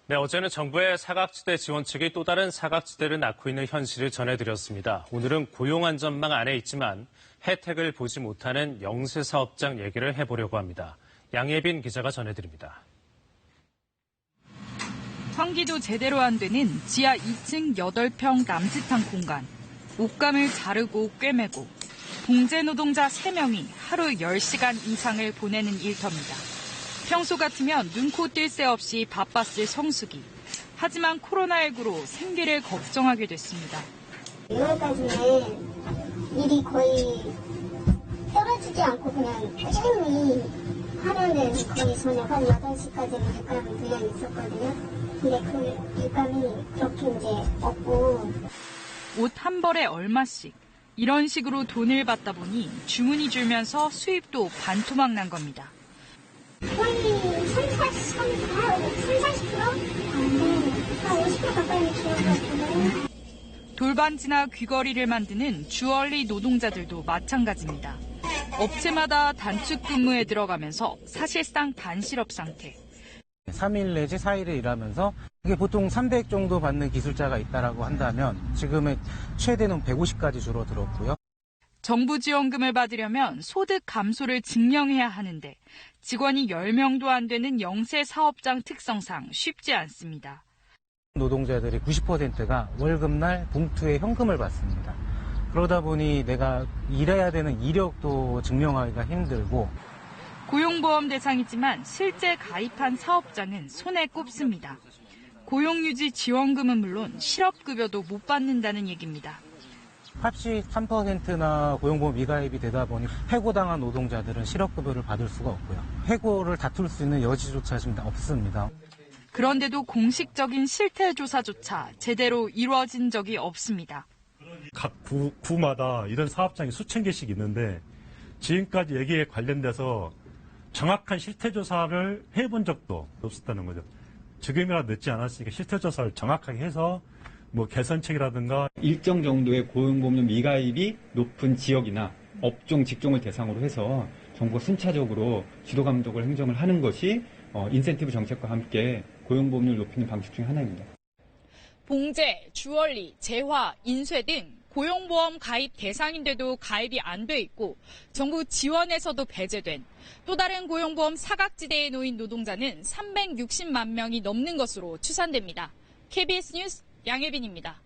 네, 어제는 정부의 사각지대 지원 측이 또 다른 사각지대를 낳고 있는 현실을 전해드렸습니다. 오늘은 고용안전망 안에 있지만 혜택을 보지 못하는 영세사업장 얘기를 해보려고 합니다. 양예빈 기자가 전해드립니다. 환기도 제대로 안 되는 지하 2층 8평 남짓한 공간. 옷감을 자르고 꿰매고 봉제 노동자 3명이 하루 10시간 이상을 보내는 일터입니다. 평소 같으면 눈코 뜰 새 없이 바빴을 성수기. 하지만 코로나19로 생계를 걱정하게 됐습니다. 6월까지는 일이 거의 떨어지지 않고 그냥 꾸준히 하루는 거의 저녁 한 8시까지는 일감이 그냥 있었거든요. 근데 그 일감이 그렇게 이제 없고. 옷 한 벌에 얼마씩. 이런 식으로 돈을 받다 보니 주문이 줄면서 수입도 반토막 난 겁니다. 거의 30, 40%? 한 50% 가까이 줄어들었거든요. 돌반지나 귀걸이를 만드는 주얼리 노동자들도 마찬가지입니다. 업체마다 단축 근무에 들어가면서 사실상 반실업 상태. 3일 내지 4일을 일하면서 이게 보통 300 정도 받는 기술자가 있다라고 한다면 지금의 최대는 150까지 줄어들었고요. 정부 지원금을 받으려면 소득 감소를 증명해야 하는데 직원이 10명도 안 되는 영세 사업장 특성상 쉽지 않습니다. 노동자들이 90%가 월급날 봉투에 현금을 받습니다. 그러다 보니 내가 일해야 되는 이력도 증명하기가 힘들고 고용보험 대상이지만 실제 가입한 사업장은 손에 꼽습니다. 고용유지 지원금은 물론 실업급여도 못 받는다는 얘기입니다. 합시 3%나 고용보험 미가입이 되다 보니 해고당한 노동자들은 실업급여를 받을 수가 없고요. 해고를 다툴 수 있는 여지조차 지금 없습니다. 그런데도 공식적인 실태조사조차 제대로 이루어진 적이 없습니다. 각 구마다 이런 사업장이 수천 개씩 있는데 지금까지 여기에 관련돼서 정확한 실태조사를 해본 적도 없었다는 거죠. 지금이라도 늦지 않았으니까 실태조사를 정확하게 해서 개선책이라든가 일정 정도의 고용보험 미가입이 높은 지역이나 업종, 직종을 대상으로 해서 정부가 순차적으로 지도감독을 행정을 하는 것이 인센티브 정책과 함께 고용보험료를 높이는 방식 중 하나입니다. 봉제, 주얼리, 재화, 인쇄 등 고용보험 가입 대상인데도 가입이 안 돼 있고 정부 지원에서도 배제된 또 다른 고용보험 사각지대에 놓인 노동자는 360만 명이 넘는 것으로 추산됩니다. KBS 뉴스 양예빈입니다.